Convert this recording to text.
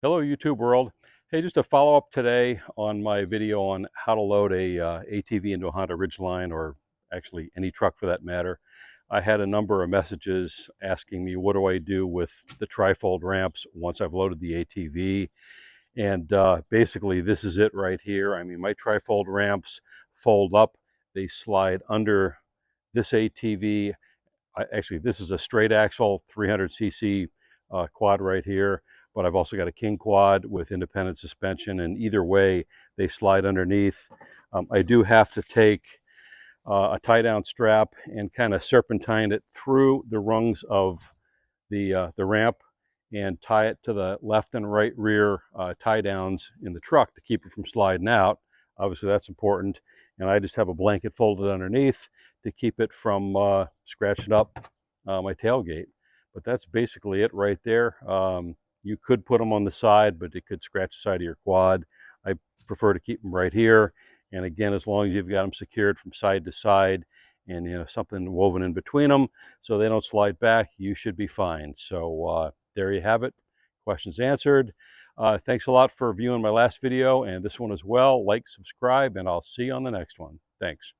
Hello YouTube world. Hey, just a follow-up today on my video on how to load a ATV into a Honda Ridgeline, or actually any truck for that matter. I had a number of messages asking me what do I do with the trifold ramps once I've loaded the ATV. And basically this is it right here. I mean, my trifold ramps fold up, they slide under this ATV. Actually, this is a straight axle 300cc quad right here, but I've also got a king quad with independent suspension, and either way, they slide underneath. I do have to take a tie-down strap and kind of serpentine it through the rungs of the ramp and tie it to the left and right rear tie downs in the truck to keep it from sliding out. Obviously, that's important. And I just have a blanket folded underneath to keep it from scratching up my tailgate. But that's basically it right there. You could put them on the side, but it could scratch the side of your quad. I prefer to keep them right here. And again, as long as you've got them secured from side to side and something woven in between them so they don't slide back, you should be fine. So there you have it. Questions answered. Thanks a lot for viewing my last video and this one as well. Like, subscribe, and I'll see you on the next one. Thanks.